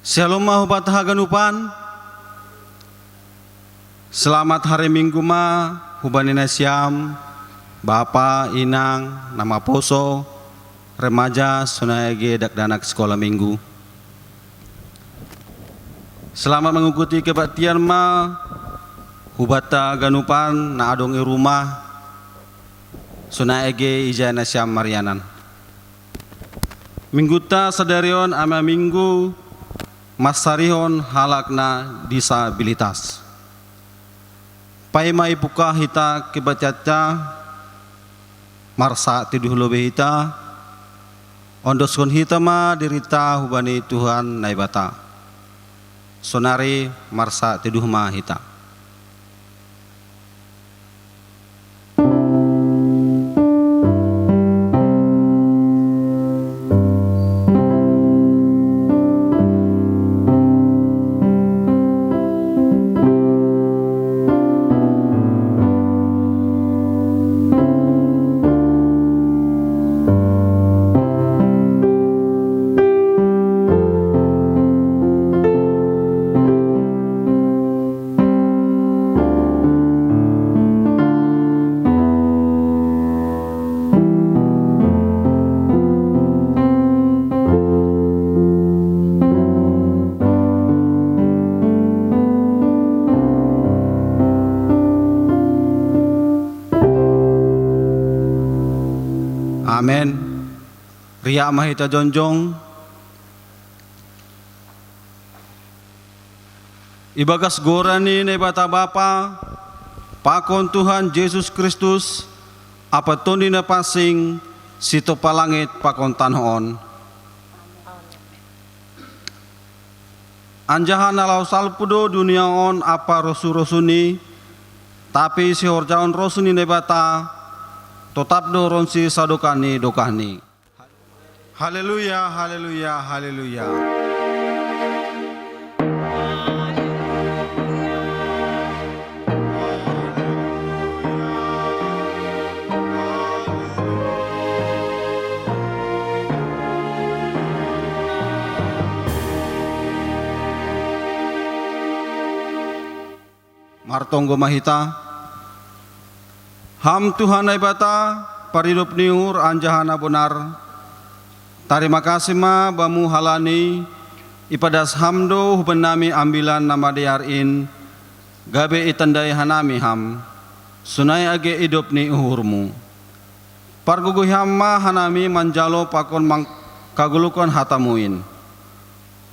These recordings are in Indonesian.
Shalom mahubat haganupan. Selamat hari Minggu ma hubanina siam Bapa, Inang, nama poso, remaja, sunayage dakdanak sekolah minggu. Selamat mengikuti kebaktian ma hubata ganupan na adong i rumah sunayage ijana siam Marianan. Mingguta sadarion ama minggu masarihon halakna disabilitas. Pai mai puka hita kebacaca marsa tiduh lobe hita ondoskon hita ma derita hubani Tuhan naibata. Sonari marsa tiduh ma hita. Amen. Ria mahita jonjong. Ibagas gorani nebata Bapa, pakon Tuhan Yesus Kristus, apa toni na pasing sito palangit pakon tanhon. Anjahan alau salpudo dunia on apa rosu-rosuni, tapi si horjaon rosuni nebata, tetap doronsi sadokani dokani. Haleluya, haleluya, haleluya. Martonggo mahita. Ham Tuhan naibata paridup niur anjahana benar. Terima kasih ma bamu halani ipadas hamdo benami ambilan nama diarin gabe itandai hanami ham sunai age idup ni uhurmu. Parguguh hamma hanami manjalo pakon kagulukan hatamuin.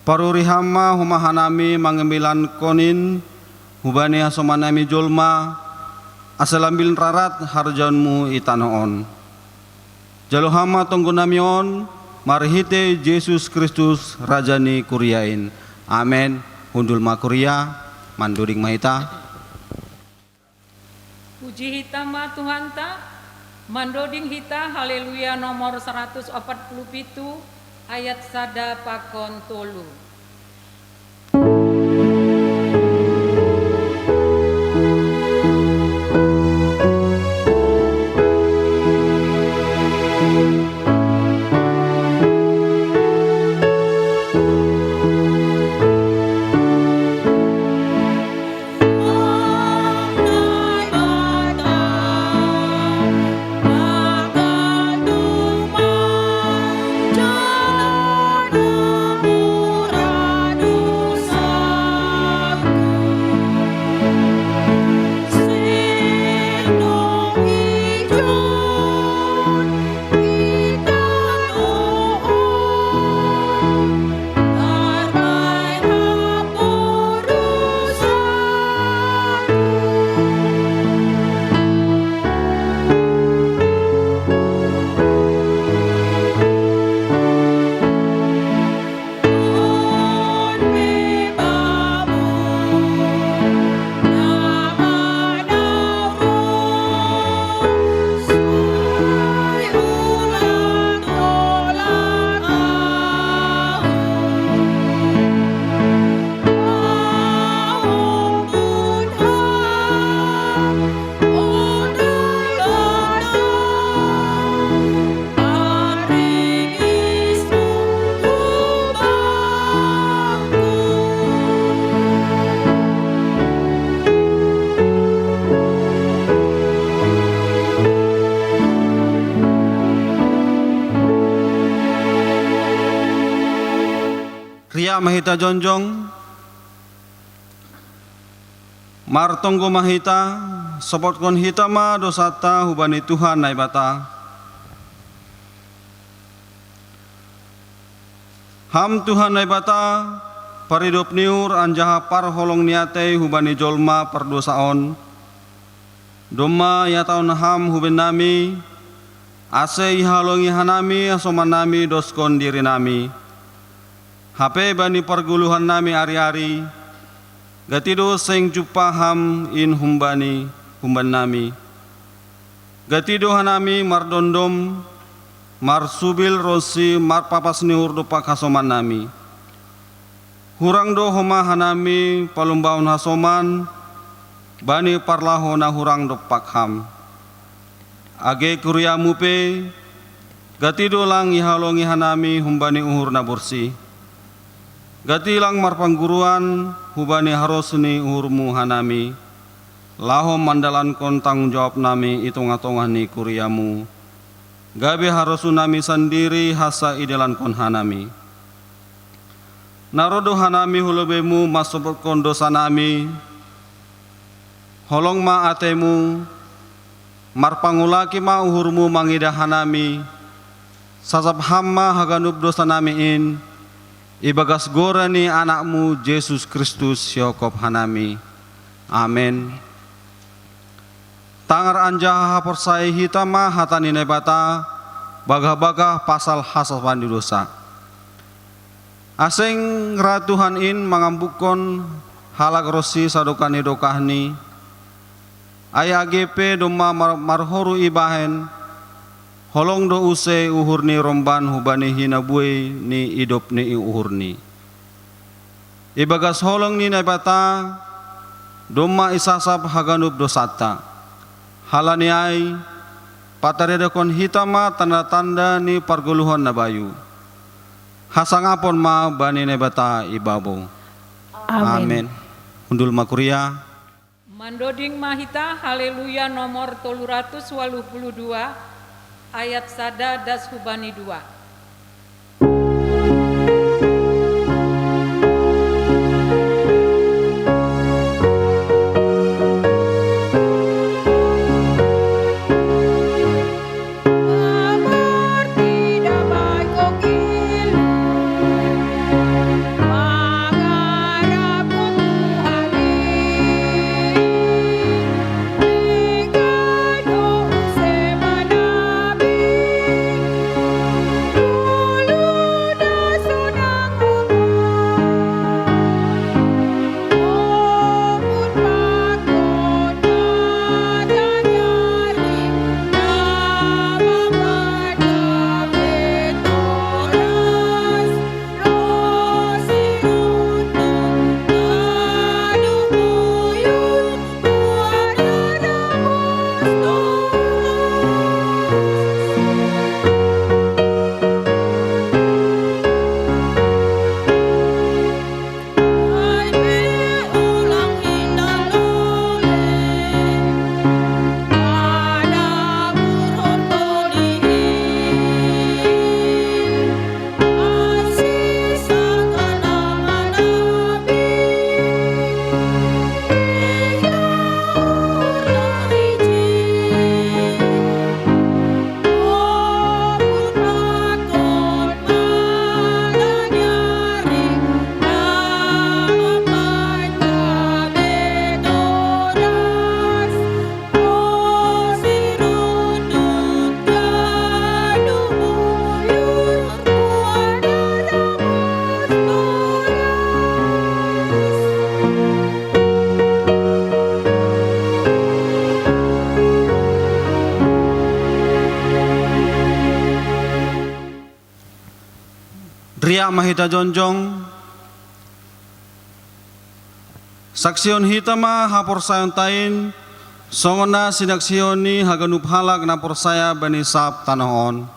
Paruri hamma huma hanami mangembilan konin hubani hasomanami julma asalambil rarat harjanmu itanoon. Jalo hama tonggo namion marhite Yesus Kristus rajani kuriain. Amen. Hundul ma kuria manduring mahita. Puji hita ma Tuhan ta mandoding hita haleluya nomor 147 ayat sada pakon tolu. Murah Ria mahita jonjong martonggo mahita sopotkon hitama dosata hubani Tuhan naibata ham Tuhan naibata paridop niur anjaha par holong niate hubani jolma perdosaon doma ya taun ham huben nami ase ihalongi hanami asoman nami doskon diri nami hape bani perguluhan nami ari-ari gatido seng jupa ham in humbani humban nami gatido hanami mardondom marsubil rosi marpapas niur dopak hasoman nami hurang do homa hanami palumbaun hasoman bani parlahona hurang dopak ham age kuria mupe gatido lang ihalongi hanami humbani uhur na bursi gati lang marpangguruan hubani harusni uhurmu hanami lahom mandalan kon tanggung jawab nami itung-atungan ni kuriamu gabe harusu nami sendiri hasa idelan kon hanami narodo hanami hulubemu masuk kon dosa nami holong ma atemu marpangulaki ma uhurmu mangidah hanami sasab hamma haganub dosa nami in ibagas gorani anakmu Yesus Kristus Yokop hanami. Amin. Tangar anjaha persai hitama hatani nebata bagah-bagah pasal hasawan di dosa. Aseng ratuhan in mangambukon halak rosi sadokani dokahni. Ayah GP doma marhoru ibahen holong do use uhurni romban hubani hinabui ni idop ni uhurni ibagas holong ni nebata doma isasab haganub dosata halani ai pataredakon hitama tanda-tanda ni parguluhan nabayu hasangapon ma bani nebata ibabo. Amin. Undul makuria Mandoding mahita haleluya nomor 382 ayat sada das hubani 2. Ria mahita jonjong saksion hitama hapor sayon tain songona sinaksioni haganup halak na porsaya bani sab tanahon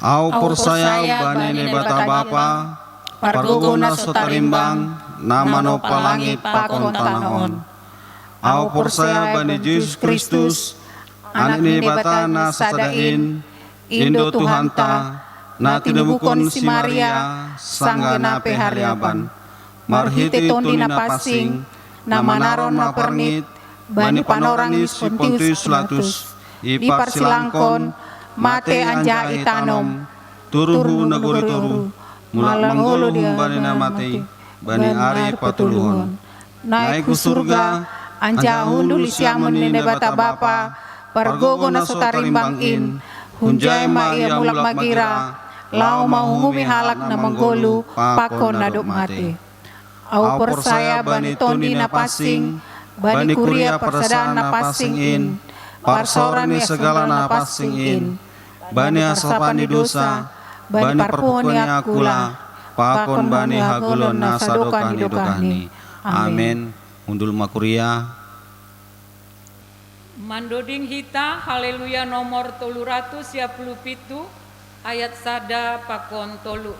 au porsaya bani nebata bapa parguguna sotarimbang namano palangit pakon tanahon au porsaya bani Yesus Kristus anak nebata na sasadain Indo Tuhanta na tinubukon si Maria sanggenape hariaban marhite tondi na pasing na manaron na pernit bani panorang si Pontius Pilatus iparsilangkon mate anja itanom turuhu nagori toru malangolo bani na mate bani ari patuluhon naik ke surga anja hundul siamon nene bata bapa pargogo na sutarimbangin hunjay ma ia mulak magira lau mahungumi halak na manggolu pakon na dok mate au persaya bani tondi na pasing bani kuria persadaan na pasing in parsoran ni segala na pasing in bani asapan di dosa bani parpuhon ni akula pakon bani hagulon na sadokan hidokani amin. Undul makuria Mandoding hita haleluya nomor 327 ayat sada pakon tolu.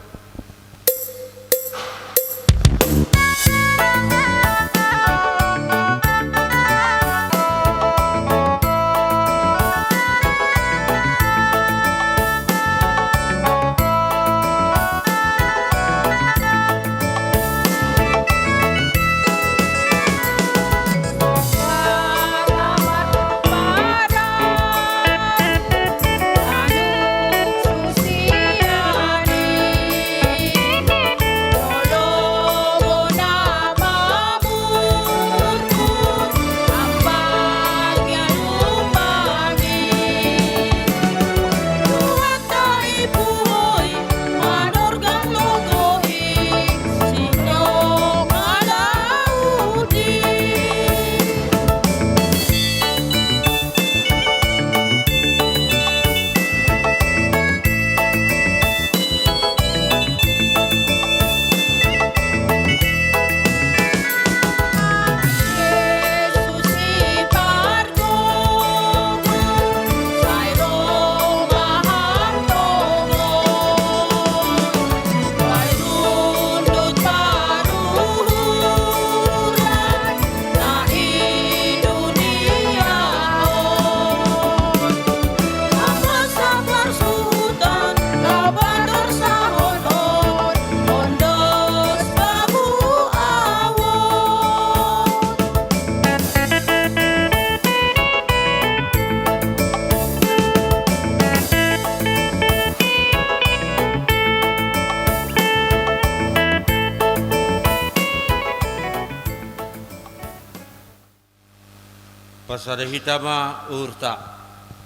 Pasada hitama urta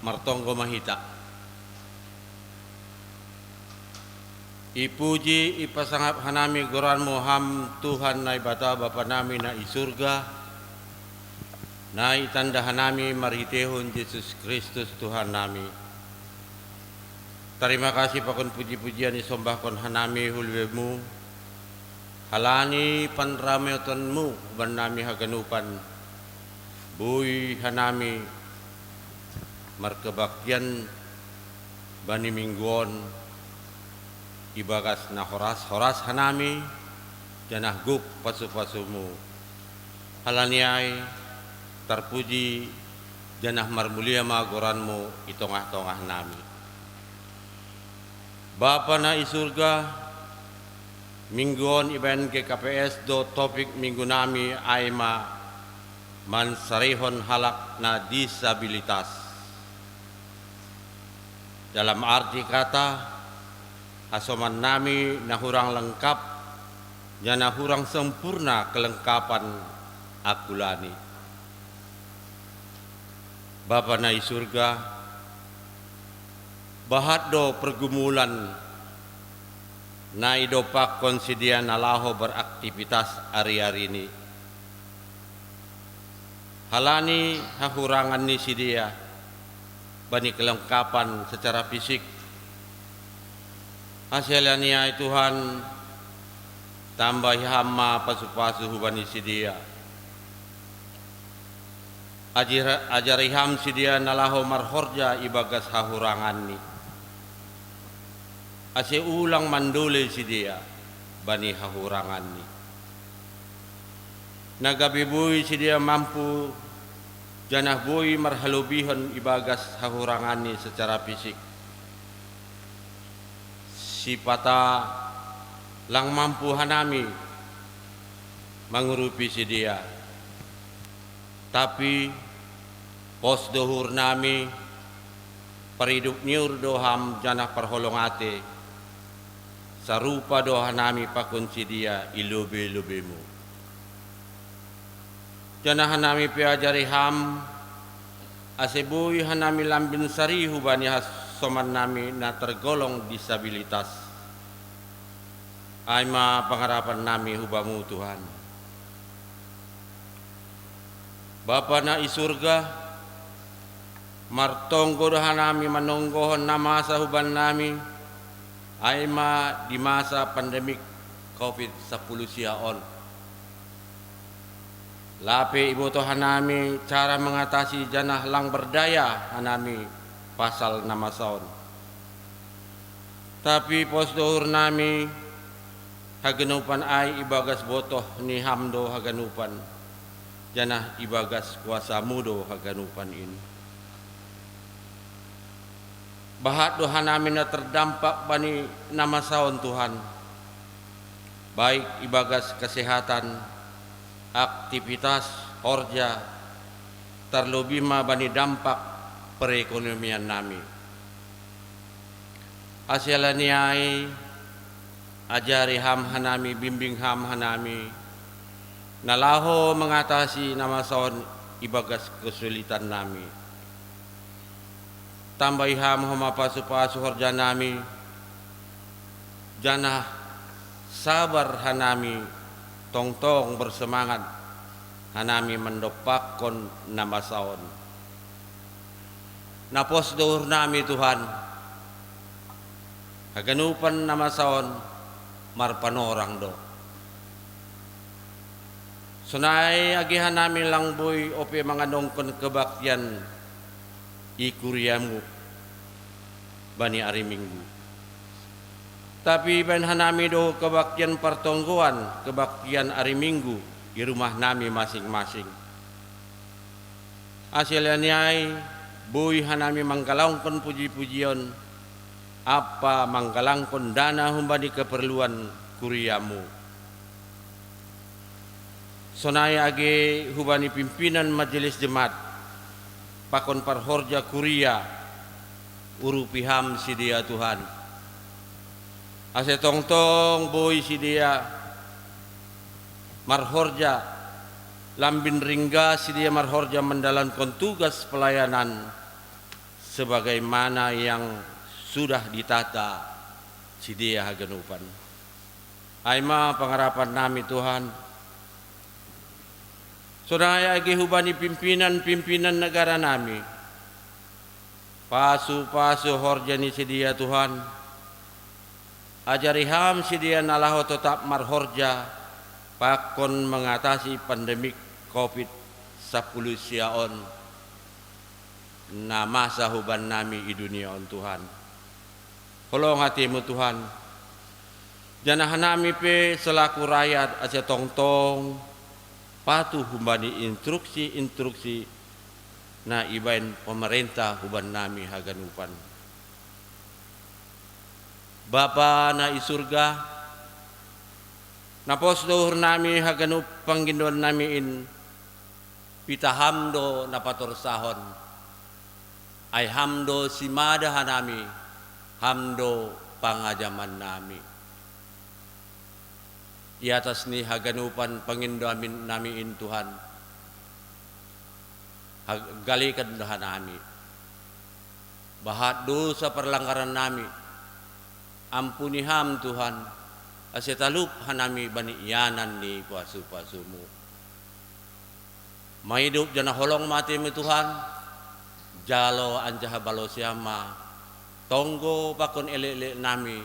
martonggo mahita. Ipuji ipasangap hanami goran moham Tuhan na ibata Bapa nami na isurga. Na itanda hanami marhitehon Yesus Kristus Tuhan nami. Terima kasih pakon puji-pujian isombahkon hanami hulwemu. Halani panrameotonmu ban nami haganupan. Bui hanami markebaktian bani mingguon ibagas na horas hanami janah guk pasu-pasumu halaniai terpuji janah marmulia magoranmu itongah-tongah nami Bapa na isurga mingguon iban ke KPS do topik minggu nami aima mansarihon halak na disabilitas. Dalam arti kata, asoman nami na hurang lengkap, jana hurang sempurna kelengkapan akulani. Bapa na isurga, bahat do pergumulan na idopak konsidian alaho beraktivitas hari-hari ini. Halani hahurangan ni si dia bani kelengkapan secara fisik hasilnya Tuhan tambah hama pasu-pasu bani si dia ajariham si dia nalaho marhorja ibagas hahurangan ni ase ulang mandole si dia bani hahurangan ni nagabibui si dia mampu janah bui marhalubihon ibagas hahurangani secara fisik sipata lang mampu hanami mengurupi si dia. Tapi pos dohur nami paridup niur doham janah perholongate sarupa doha nami pakun si dia ilubi-lubimu. Janah hanami piajari ham asebui hanami lambin sari hubani soman nami na tergolong disabilitas. Aima pengharapan nami hubamu Tuhan. Bapa na isurga, martonggo hanami manonggohon na masa huban nami, aima di masa pandemik COVID-10 siaon. Lape iboto hanami cara mengatasi janah lang berdaya hanami pasal nama saon. Tapi pos dohur nami haganupan ay ibagas botoh ni hamdo haganupan. Janah ibagas kuasa mudo haganupan ini. Bahat doha nami na terdampak bani nama saon Tuhan. Baik ibagas kesehatan, aktivitas, horja, terlebih ma bani dampak perekonomian nami. Asyalaniai ajari ham hanami, bimbing ham hanami, nalaho mengatasi nama saon ibagas kesulitan nami. Tambahi ham homa pasu-pasu horja nami, janah sabar hanami, tong-tong bersemangat hanami mendopakon nama saon. Napos dohur nami Tuhan, haganupan nama saon marpanorang do. Sunai agihan nami lang boy ope mga nongkon kebaktian ikuriamu bani ari minggu. Tapi ben hanami do kebaktian pertonggoan, kebaktian ari minggu di rumah nami masing-masing. Asilaniai boy hanami manggalangkon puji-pujian apa manggalangkon dana humbani keperluan kuriamu. Sonai age hubani pimpinan majelis jemaat pakon parhorja kuria urupiham si dia Tuhan. Ase tong-tong boy si dia marhorja lambin ringga si dia marhorja mendalankan tugas pelayanan sebagaimana yang sudah ditata si dia haganupan. Aima pengharapan nami Tuhan. Saudara agi hubani pimpinan negara nami. Pasu-pasu horjani si dia Tuhan. Ajari ham si dia nalaho tetap marhorja pakon mengatasi pandemik COVID-10 siaon. Na masa huban nami di dunia on Tuhan. Tolong hatimu Tuhan. Janahan nami pe selaku rakyat aja tong-tong patuh humbani instruksi na ibain pemerintah huban nami haganupan. Bapa na isurga, napos dohur nami haganup panggindoan nami in pita hamdo na pator sahon. Ay hamdo simada hanami, hamdo pangajaman nami. Di atas ni haganupan pangindamin nami in Tuhan. Galikan dahan nami. Bahat dosa perlanggaran nami. Ampuni ham Tuhan. Asetalup hanami bani iyanan ni pasu-pasumu. Mahidup jana holong mati mi Tuhan. Jalo anjaha balosiama. Tonggo pakon ele-ele nami.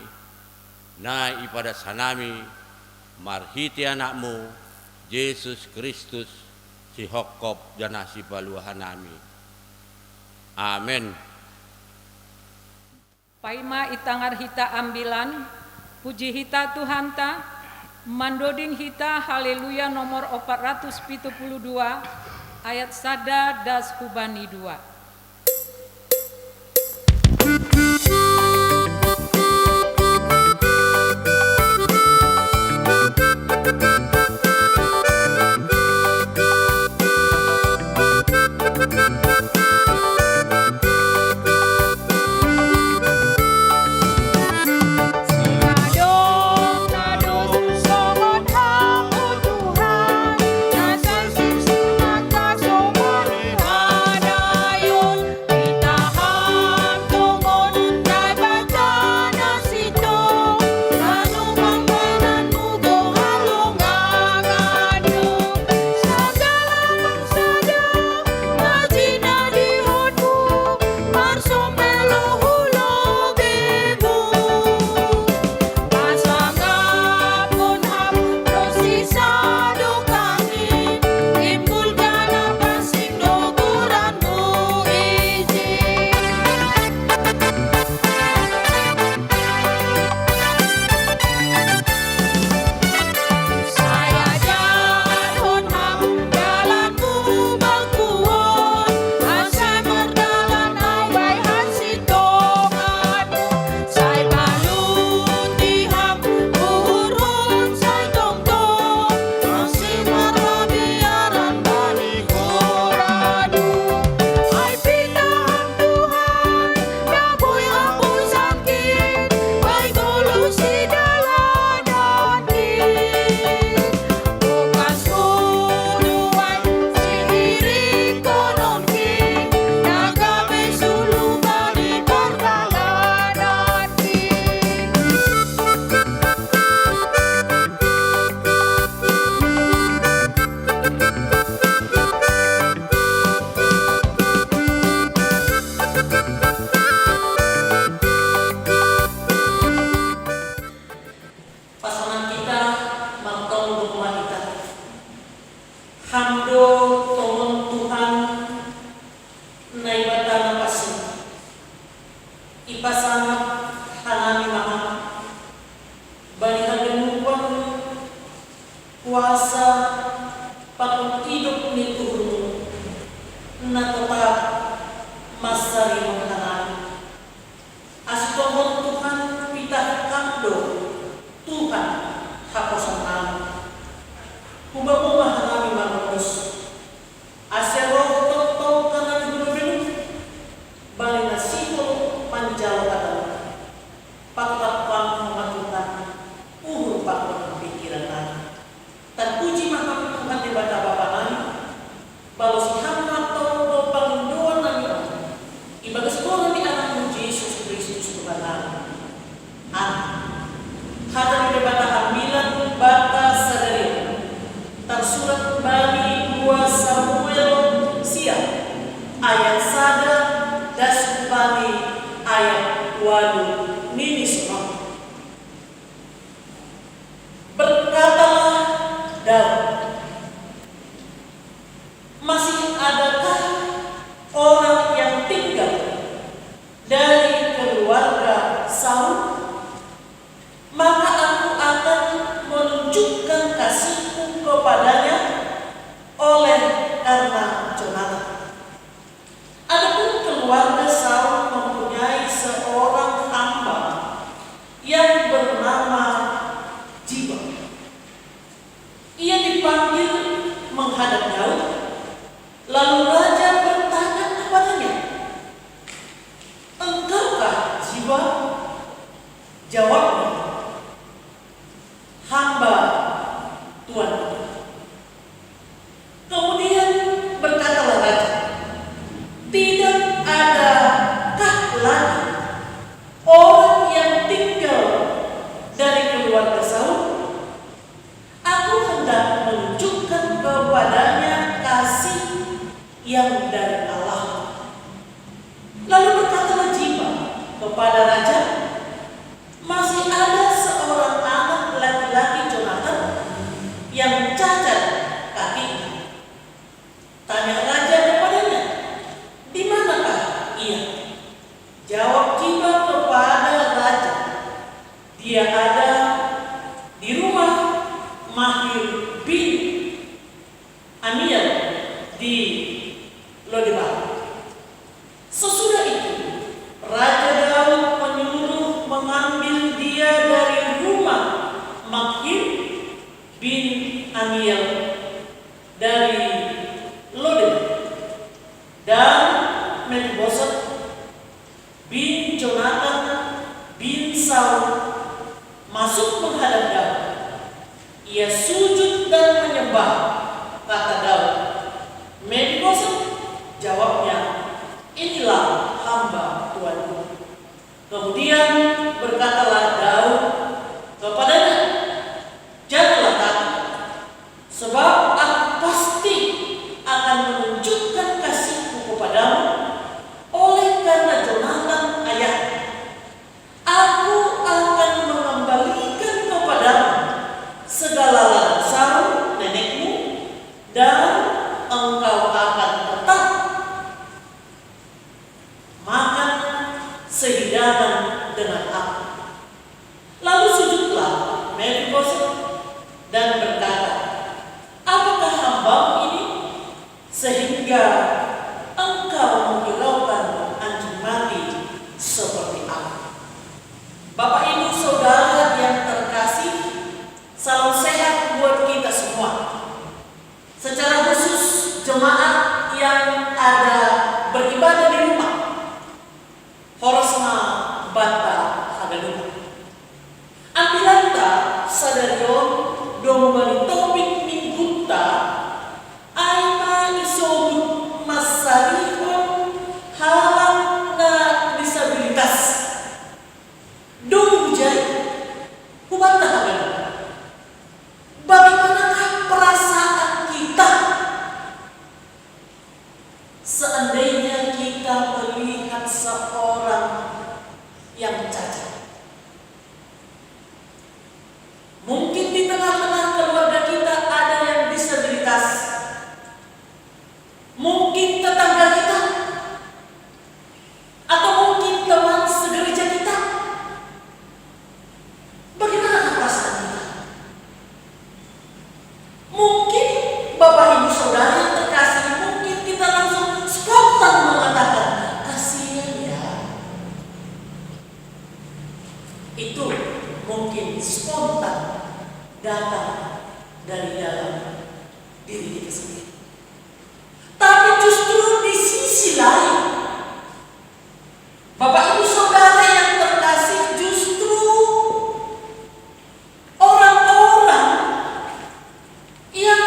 Na ipada sanami. Marhiti anakmu Yesus Kristus si hokop jana si baluahan nami. Amin. Paima itangar hita ambilan puji hita Tuhan ta mandoding hita haleluya nomor 472 ayat sada das hubani 2. menghadap Daud. Lalu raja bertanya kepadanya, "Engkaukah jiwa?" Jawabnya, "Hamba Tuan." Kemudian berkatalah raja, "Tidak adakah lagi orang yang tinggal dari keluarga Saul? Aku hendak menunjukkan kepadanya kasih yang dari Allah." Lalu berkatalah Ziba kepada raja, "Masih ada seorang anak laki-laki Jonathan yang cacat kakinya." Tanya raja kepadanya, "Di manakah ia?" Jawab Ziba kepada raja, "Dia ada di rumah Mahir bin Amiel di Lodebar." Sesudah itu, Raja Daud menyuruh mengambil dia dari rumah Mahir bin Amiel dari Lodebar, dan Mephibosheth bin Jonathan bin Saul masuk menghadap Daud. Ia sujud dan menyembah. Kata Daud, "Mephibosheth?" Jawabnya, "Inilah hamba Tuanku." Kemudian berkatalah Daud kepadanya, "Janganlah takut, sebab aku pasti akan menunjukkan kasihku kepadamu oleh karena Jonathan ayahmu. Aku akan mengembalikan kepadamu segala ladang Saul nenekmu, dan engkau akan tetap makan sehidangan dengan aku." Lalu sujudlah Mephibosheth dan berkata, "Apakah hambamu ini sehingga engkau menghiraukan anjing mati seperti aku?" Bapak Ibu Saudara yang terkasih, salam sehat buat kita semua. Secara khusus jemaat yang ada beribadah di rumah Horosma Bata Hagalupa. Ambilanta sadarion domani topik mingguta aina isobut masarihon halang na disabilitas. Dong jai Bata Hagalupa. Bagaimanakah perasaan kita seandainya kita melihat seorang yang cacat? Mungkin di tengah-tengah keluarga kita ada yang disabilitas. Mungkin tetangga kita, atau mungkin teman segereja kita. Bagaimana perasaan kita? Mungkin Bapak Ibu Saudara yang terkasih, mungkin kita langsung spontan mengatakan, "Kasihan ya." Itu mungkin spontan datang dari dalam diri kita sendiri. Tapi justru di sisi lain, Bapak Ibu Saudara yang terkasih, justru orang-orang yang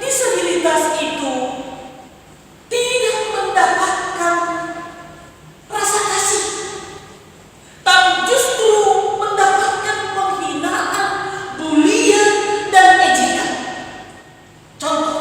disabilitas itu tidak mendapatkan rasa kasih, tapi justru mendapatkan penghinaan, bulian, dan ejekan. Contoh,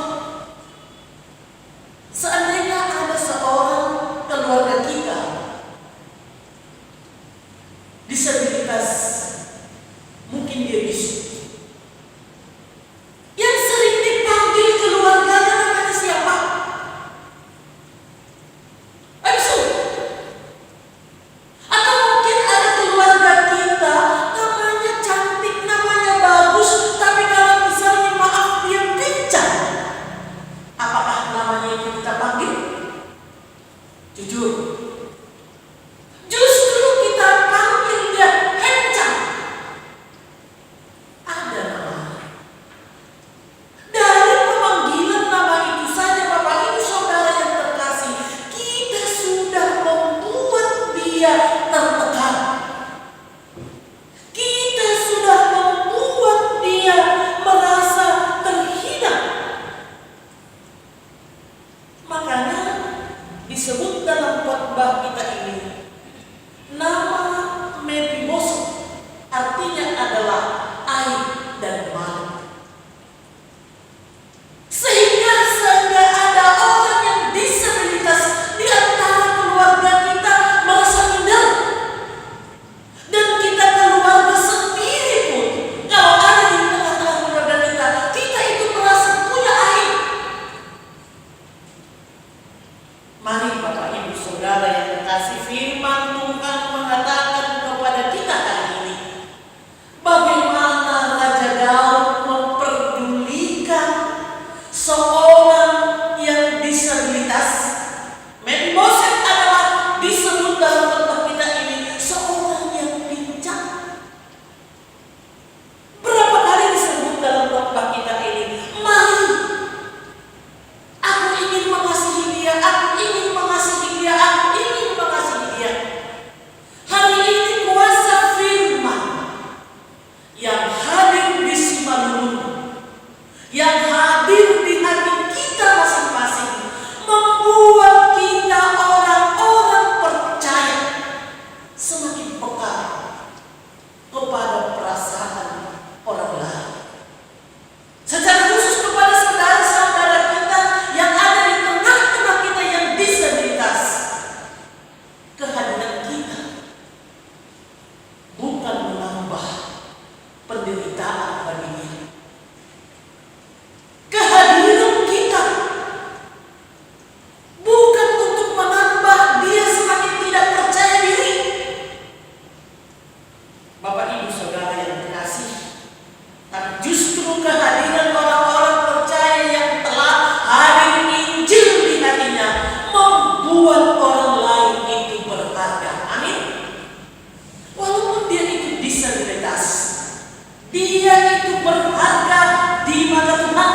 Dia itu berharga di mata Tuhan.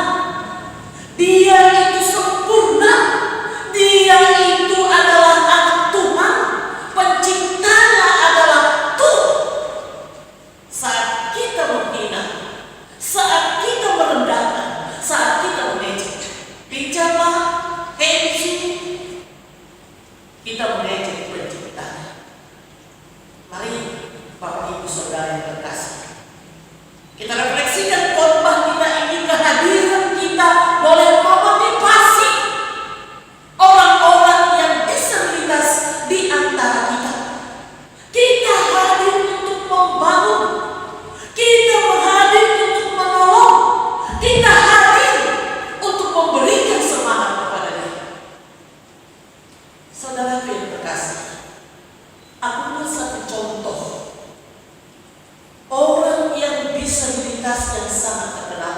Dia itu sempurna. Dia itu adalah anak Tuhan. Penciptanya adalah Tuhan. Saat kita menghina, saat kita merendahkan, saat kita mengejek, bicara MC, kita mengejek penciptanya. Mari Bapak Ibu Saudara yang terkasih, kita refleksikan khotbah kita ini, kehadiran kita boleh memotivasi orang-orang yang disabilitas di antara kita. Kita hadir untuk membangun, kita hadir untuk menolong, kita hadir untuk memberikan semangat kepada dia. Saudara yang terkasih, aku buat satu contoh orang yang disabilitas yang sangat terkenal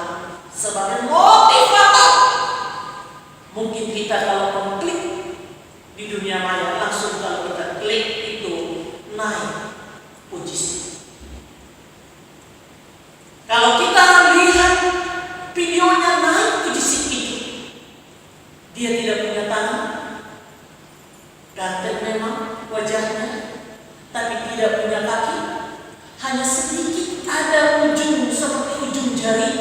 sebagai motivator. Mungkin kita kalau mengklik di dunia maya, langsung kalau kita klik itu naik puji. Kalau kita lihat videonya naik puji itu, dia tidak punya tangan, ganteng memang wajahnya, tapi tidak punya kaki, hanya sedikit ada ujung seperti ujung jari.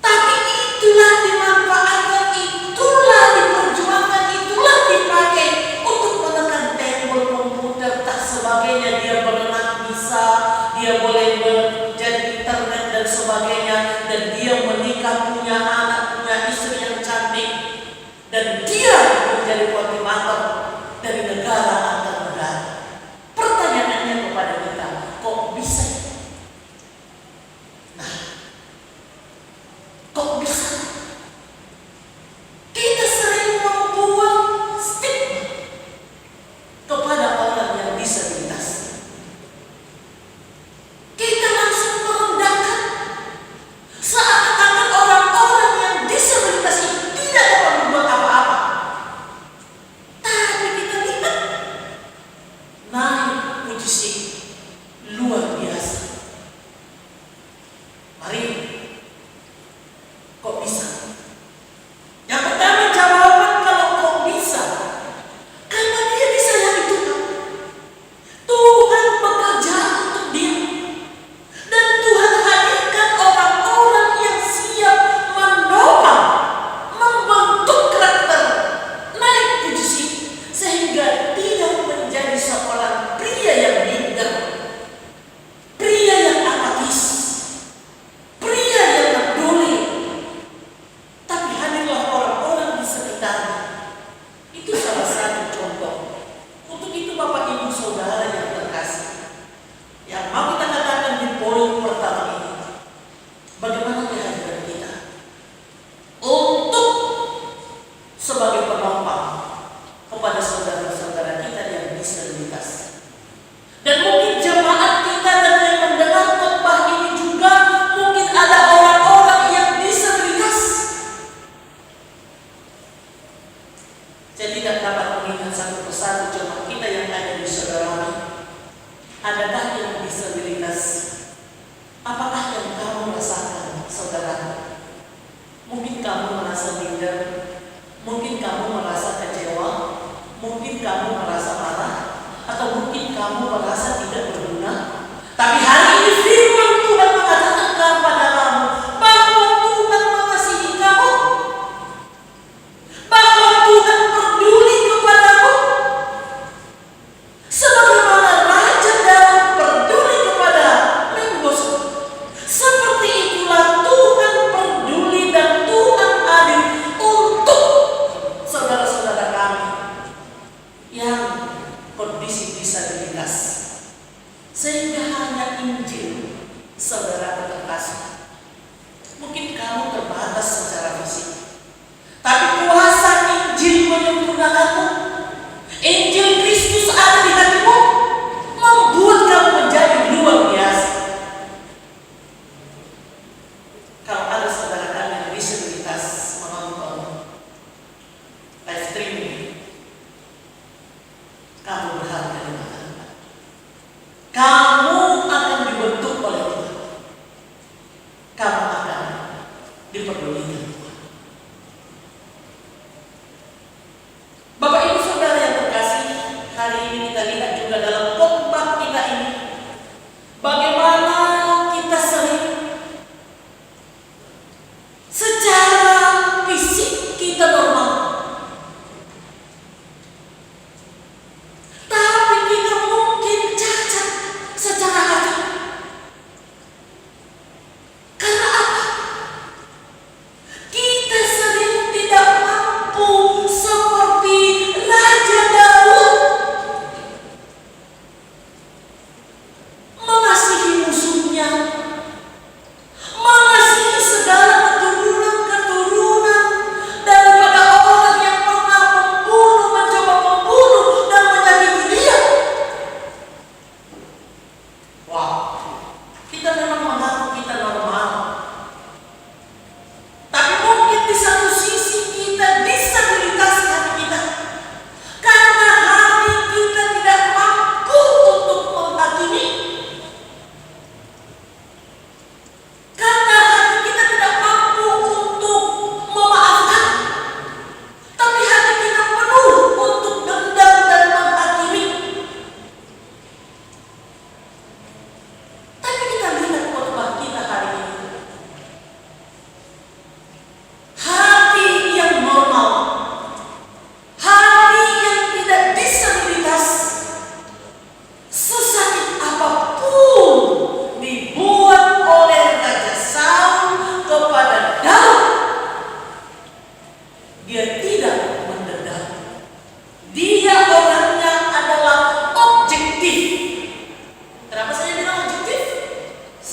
Tapi itulah dimanfaatkan, itulah diperjuangkan, itulah dipakai untuk menekan tombol komputer, tak sebagainya. Dia berenang bisa, dia boleh menjadi internet dan sebagainya, dan dia menikah, punya anak, punya istri yang cantik, dan dia menjadi motivator dari negara antar negara. Pertanyaannya kepada kita, kok bisa? Nah, kok bisa? Kita sering membuat stigma kepada orang yang disabilitas. Kita langsung merendahkan,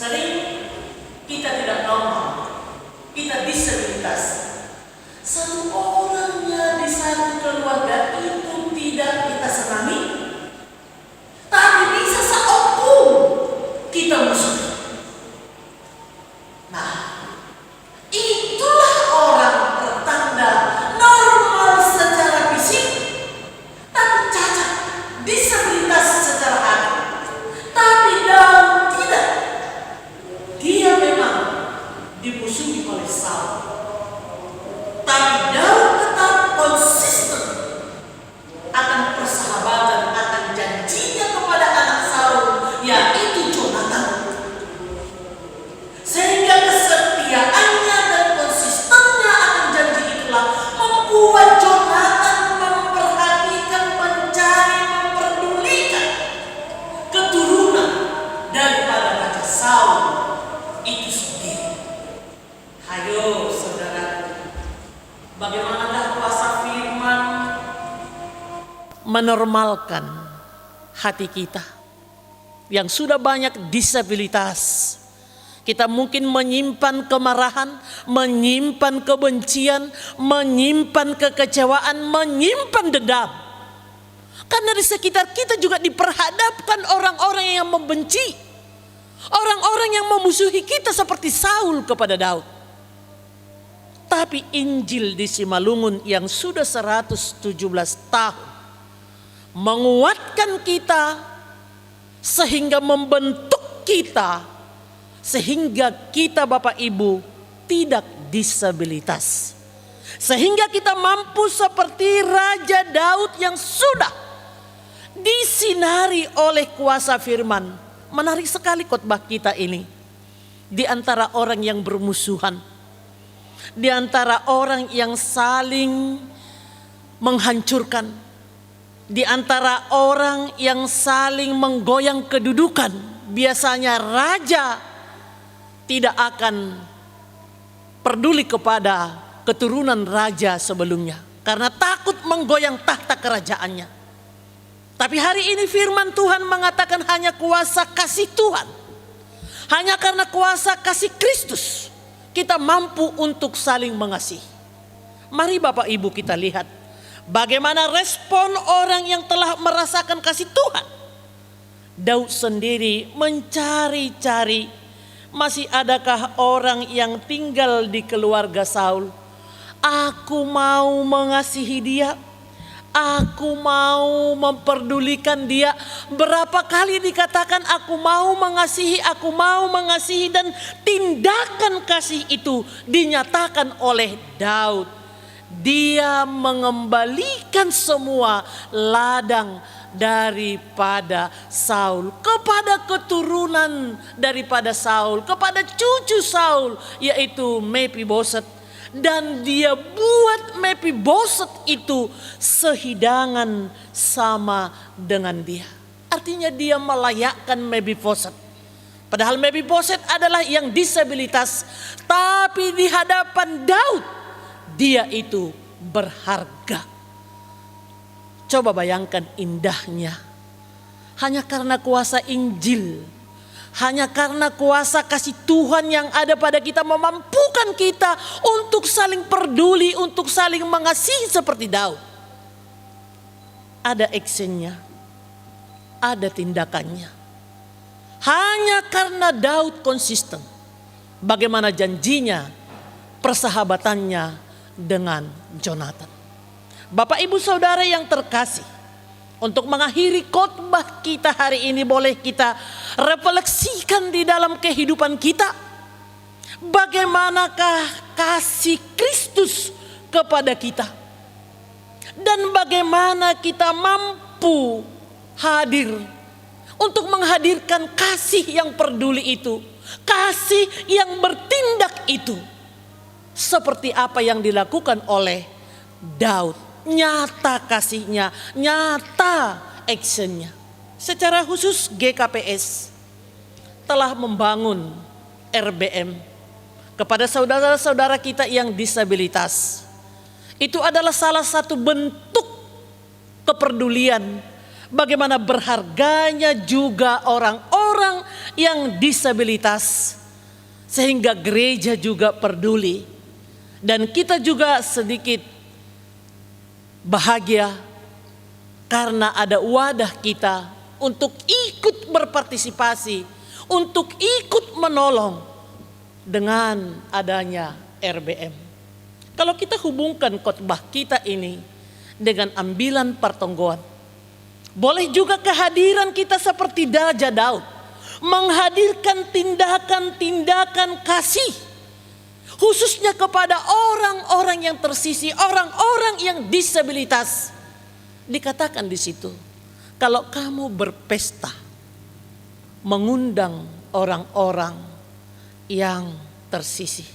Sering kita tidak normal, kita disabilitas. Satu orangnya di satu keluarga itu tidak kita senangi, tapi bisa seopung kita musuhi. Nah, itulah orang pertanda normal secara fisik, tapi cacat, disabilitas secara hati. Tapi Daud tidak. Dia memang dimusuhi oleh Saul. Tapi Daud tetap konsisten akan persahabatan, akan janjinya kepada anak Saul, yaitu Jonathan. Sehingga kesetiaannya dan konsistennya akan janji itulah membuat Jonathan memperhatikan, mencari, memperdulikan keturunan daripada Raja Saul itu sendiri. Hayo saudara, bagaimanakah kuasa firman menormalkan hati kita yang sudah banyak disabilitas. Kita mungkin menyimpan kemarahan, menyimpan kebencian, menyimpan kekecewaan, menyimpan dendam. Karena di sekitar kita juga diperhadapkan orang-orang yang membenci, orang-orang yang memusuhi kita seperti Saul kepada Daud. Tapi Injil di Simalungun yang sudah 117 tahun menguatkan kita sehingga membentuk kita, sehingga kita Bapak Ibu tidak disabilitas, sehingga kita mampu seperti Raja Daud yang sudah disinari oleh kuasa firman. Menarik sekali khotbah kita ini. Di antara orang yang bermusuhan, di antara orang yang saling menghancurkan, di antara orang yang saling menggoyang kedudukan, biasanya raja tidak akan peduli kepada keturunan raja sebelumnya karena takut menggoyang tahta kerajaannya. Tapi hari ini firman Tuhan mengatakan hanya kuasa kasih Tuhan, hanya karena kuasa kasih Kristus kita mampu untuk saling mengasihi. Mari Bapak Ibu kita lihat bagaimana respon orang yang telah merasakan kasih Tuhan. Daud sendiri mencari-cari, masih adakah orang yang tinggal di keluarga Saul? Aku mau mengasihi dia, aku mau memperdulikan dia. Berapa kali dikatakan aku mau mengasihi, dan tindakan kasih itu dinyatakan oleh Daud. Dia mengembalikan semua ladang daripada Saul kepada keturunan daripada Saul, kepada cucu Saul, yaitu Mephiboset. Dan dia buat Mephiboset itu sehidangan sama dengan dia. Artinya dia melayakkan Mephiboset. Padahal Mephiboset adalah yang disabilitas, tapi di hadapan Daud dia itu berharga. Coba bayangkan indahnya. Hanya karena kuasa Injil, hanya karena kuasa kasih Tuhan yang ada pada kita memampukan kita untuk saling peduli, untuk saling mengasihi seperti Daud. Ada actionnya, ada tindakannya. Hanya karena Daud konsisten, bagaimana janjinya, persahabatannya dengan Jonathan. Bapak Ibu Saudara yang terkasih, untuk mengakhiri khotbah kita hari ini, boleh kita refleksikan di dalam kehidupan kita. Bagaimanakah kasih Kristus kepada kita? Dan bagaimana kita mampu hadir untuk menghadirkan kasih yang peduli itu, kasih yang bertindak itu, seperti apa yang dilakukan oleh Daud. Nyata kasihnya, nyata actionnya. Secara khusus GKPS telah membangun RBM kepada saudara-saudara kita yang disabilitas. Itu adalah salah satu bentuk kepedulian, bagaimana berharganya juga orang-orang yang disabilitas, sehingga gereja juga peduli. Dan kita juga sedikit bahagia karena ada wadah kita untuk ikut berpartisipasi, untuk ikut menolong dengan adanya RBM. Kalau kita hubungkan khotbah kita ini dengan ambilan pertonggoan, boleh juga kehadiran kita seperti Raja Daud, menghadirkan tindakan-tindakan kasih, khususnya kepada orang-orang yang tersisih, orang-orang yang disabilitas. Dikatakan di situ, kalau kamu berpesta, mengundang orang-orang yang tersisih,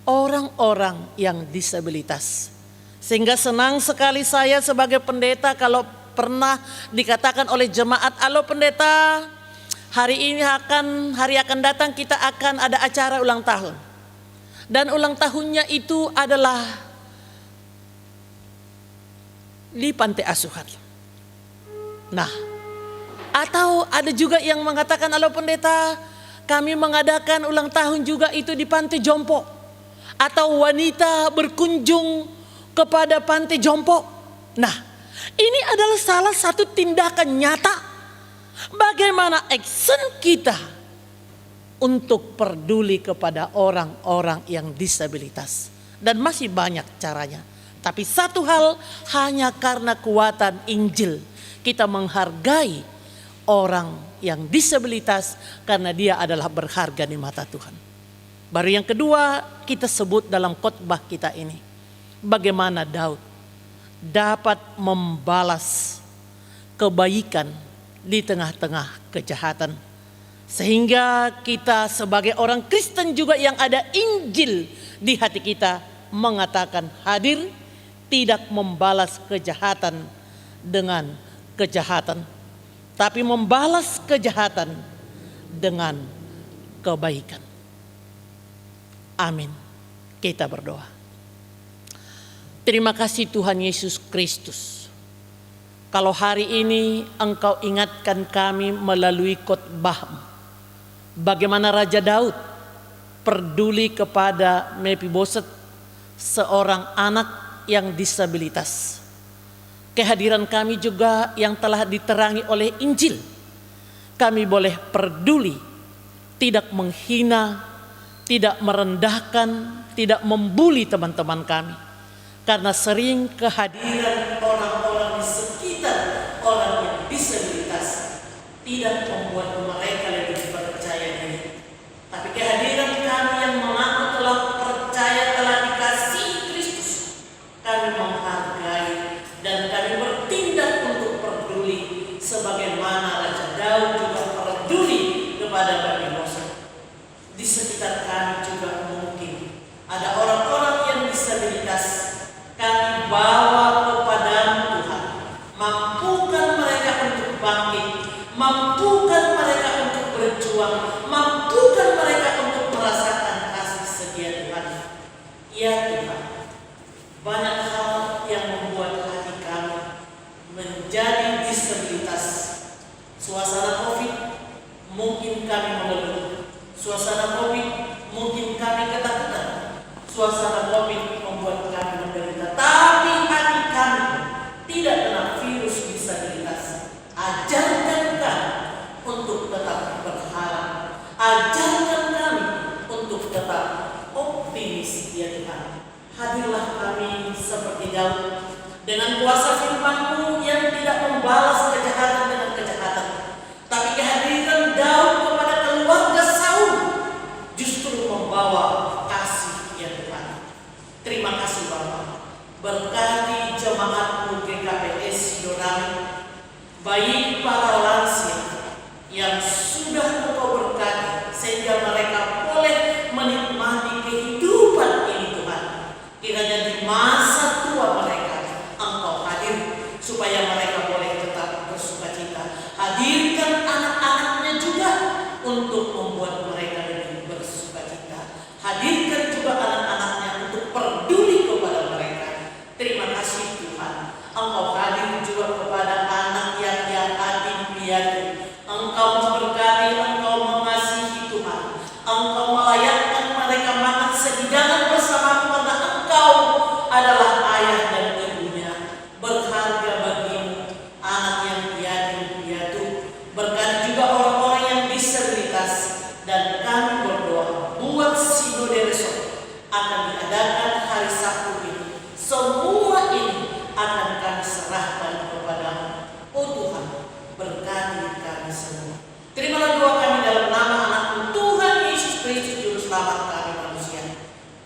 orang-orang yang disabilitas. Sehingga senang sekali saya sebagai pendeta kalau pernah dikatakan oleh jemaat, "Halo pendeta, hari akan datang kita akan ada acara ulang tahun." Dan ulang tahunnya itu adalah di pantai asuhan. Nah, atau ada juga yang mengatakan, "Halo pendeta, kami mengadakan ulang tahun juga itu di pantai jompo." Atau wanita berkunjung kepada pantai jompo. Nah, ini adalah salah satu tindakan nyata bagaimana action kita untuk peduli kepada orang-orang yang disabilitas. Dan masih banyak caranya. Tapi satu hal, hanya karena kuatan Injil kita menghargai orang yang disabilitas karena dia adalah berharga di mata Tuhan. Baru yang kedua kita sebut dalam khotbah kita ini, bagaimana Daud dapat membalas kebaikan di tengah-tengah kejahatan. Sehingga kita sebagai orang Kristen juga yang ada Injil di hati kita mengatakan hadir, tidak membalas kejahatan dengan kejahatan, tapi membalas kejahatan dengan kebaikan. Amin. Kita berdoa. Terima kasih Tuhan Yesus Kristus. Kalau hari ini Engkau ingatkan kami melalui khotbah-Mu, bagaimana Raja Daud peduli kepada Mephiboset, seorang anak yang disabilitas. Kehadiran kami juga yang telah diterangi oleh Injil, kami boleh peduli, tidak menghina, tidak merendahkan, tidak membuli teman-teman kami. Karena sering kehadiran orang-orang di sekitar orang yang disabilitas tidak membuat mereka lebih percaya diri. Tapi kehadiran kami yang mengaku telah percaya, telah dikasihi Kristus, kami menghargai dan kami bertindak untuk peduli sebagaimana Raja Daud juga peduli kepada Mephiboset. Di sekitar kami juga mungkin ada orang-orang yang disabilitas. Kami bawa kepada Tuhan. Mampukan mereka untuk bangkit, mampukan mereka untuk berjuang, mampukan mereka untuk merasakan kasih setia Tuhan. Ya Tuhan, banyak hal yang membuat hati kami menjadi disabilitas. Suasana COVID mungkin kami mengeluh, suasana COVID mungkin kami ketakutan, suasana COVID membuat kami menderita. Tapi hati kami tidak kena virus disabilitas. Ajarkan kami untuk tetap berharap. Ajarkan kami untuk tetap optimis ya Tuhan. Hadirlah kami seperti Daud dengan kuasa firman-Mu yang tidak membalas kejahatan dengan kejahatan. Tapi kehadiran Daud kepada keluarga Saul justru membawa kasih ya Tuhan. Terima kasih Bapa. Berkati jemaat-Mu GKPS Yonami, baik para lansia yang sudah Engkau berkati sehingga mereka boleh menikmati kehidupan ini Tuhan. Kiranya di masa tua mereka Engkau hadir supaya mereka boleh tetap bersukacita Engkau melayakkan mereka makan sehidangan bersama karena Engkau adalah ayah dan ibunya. Berharga bagimu anak yang piatu. Berkati juga orang-orang yang disabilitas. Dan kami berdoa buat sinode besok akan diadakan hari Sabtu ini. Semua ini akan kami serahkan kepadamu. Oh Tuhan, berkati kami semua. Terimalah doa kami dalam nama anak-Mu Tuhan Yesus Kristus Juru Selamat kami manusia.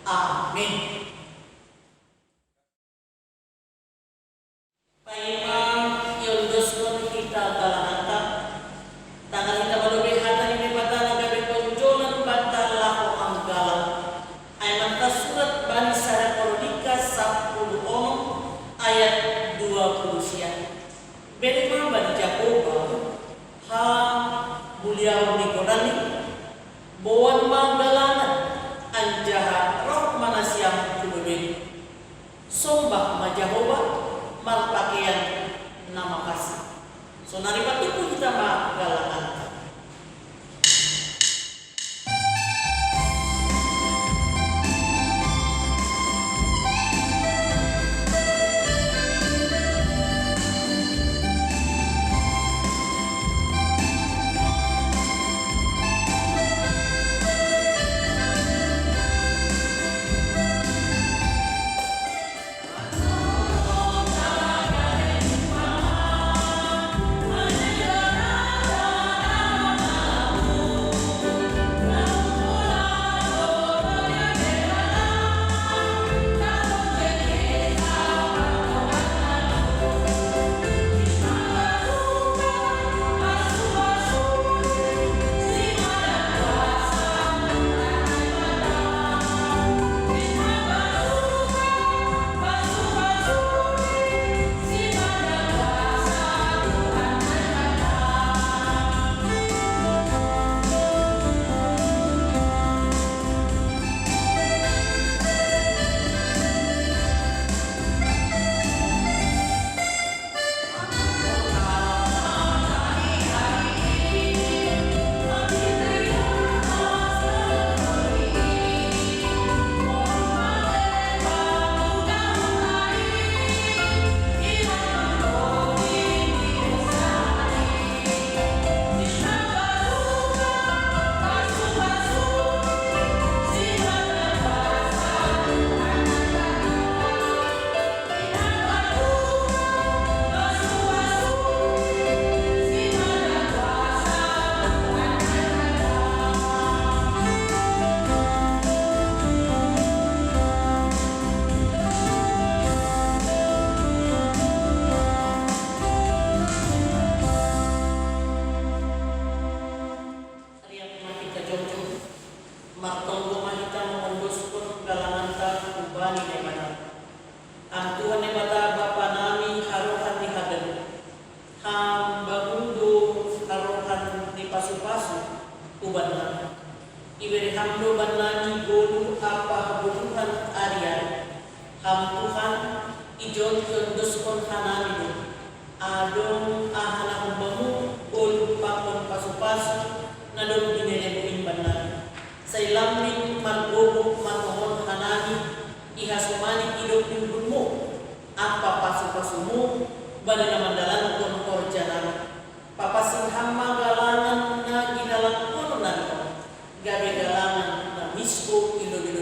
Amin. Pak Imam Yondoskon kita galahanta, tangan kita berlebih hatan ini batang gabe konjolan batang lako anggalan. Ayat surat Bani Sara Kronika 10 ayat 20 siang. Bagaimana Bani Jakoba ha mulia Nikodani Boan Magdalena anjaha roh manasiam kulubin sombah majahoba marpakaian nama kasih. So nari patuku kita Magdalena. Iberi hamdo banani golu apa buruhan Arya ham Tuhan ijon kenduskon hanani adong ahana humbamu golu pakon pasu-pasu nadong dinelemuin banani sailamin margogo manohon hanani ihasumani idok minggunmu apa pasu-pasumu badana mandalan kon korjanan papasin hamma galangan na ginalang kononan gabe galangan na misko ilo-ilo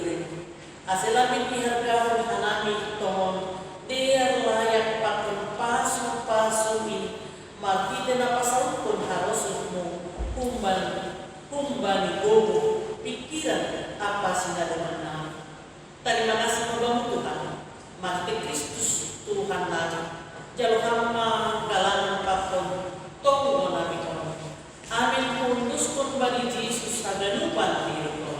aselamin ihargahon hanami tohon dear layak pakon pasu-pasu ini makita na pasaukon harusmu kumbani gogo pikiran apa sinadaman na. Terima kasih kepada Tuhan mati Kristus Tuhan nabi jalo hama galangan pakon tonggo nabi kono amin kundus kun bagi Yesus hadanupan diri kono.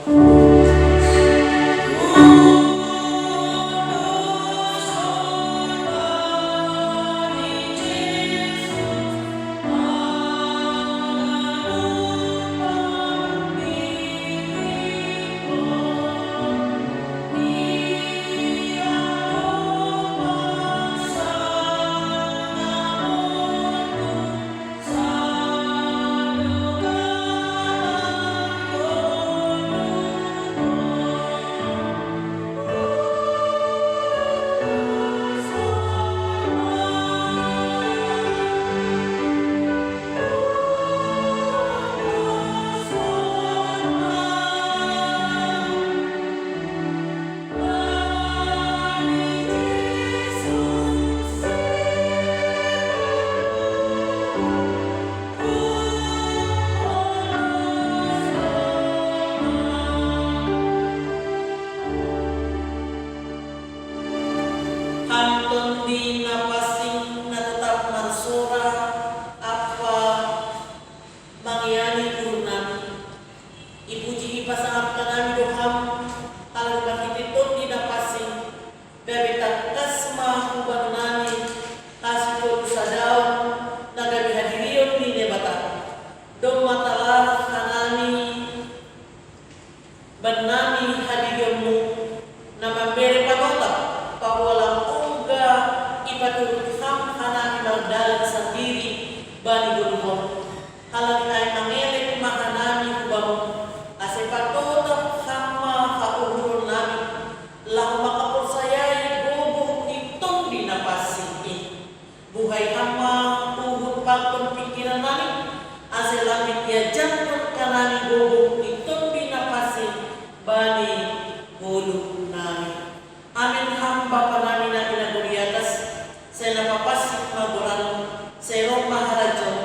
ipasangap ka namin doham, halagang bakititon di napasing, bebitak kasma huban namin, kasito sa daon, nagabi hadiriyon ni nebata. Dong matalar ka namin, ban namin hadiriyon mo, na mambere panota, pawalang ungga, ipaturut ham ka namin magdalag sa diri, bani gulhon. Halang ay mangilit makanami hubang ase patotak sama kauhur namin lang makapursayay bubong itong dinapasikin buhay hama tuhod pagkong pikiran namin ase langit yajan pun kanami bubong itong dinapasin bani gulong namin amin hamba pa namin na inaguriatas sa napapasik maguran sa irong maharajon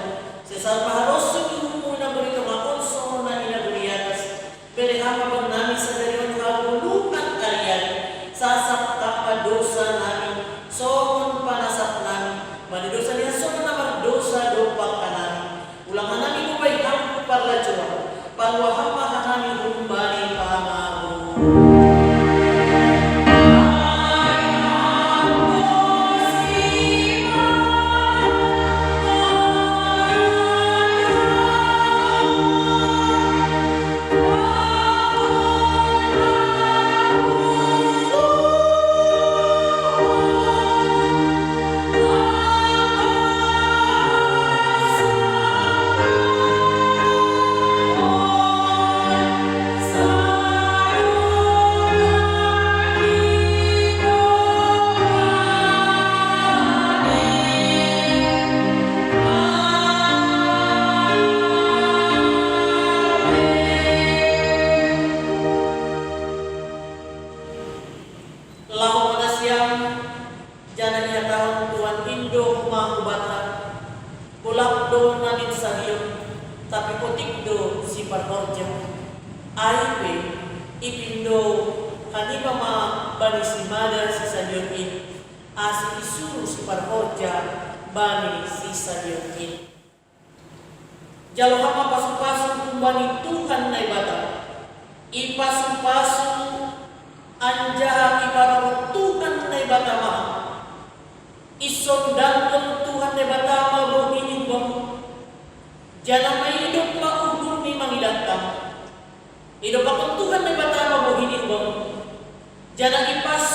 sa maharosong muna mo rito makonso na inaguriatas pero hama namin sa dariyon hagulukan karyan sasakta pa dosa namin soon panasap namin manidosa niya soon na magdosa dopang ka namin ulangan namin ubay hampo parladyo palwahang mahanami humbali pangako. Tapi potikdo si parhorja aipe ipindo kanima ma bani si mada si sanyokin asi isuru si parhorja bani si sanyokin jalo hama pasu-pasu kumbani Tuhan na ibata ipasu-pasu anja ibarat Tuhan na ibata ma isondan Tuhan na ibata ma bohini bang jangan may hidup maugur ni mangidatang. Hidup akong Tuhan na batama mo hinibang. Jangan ipas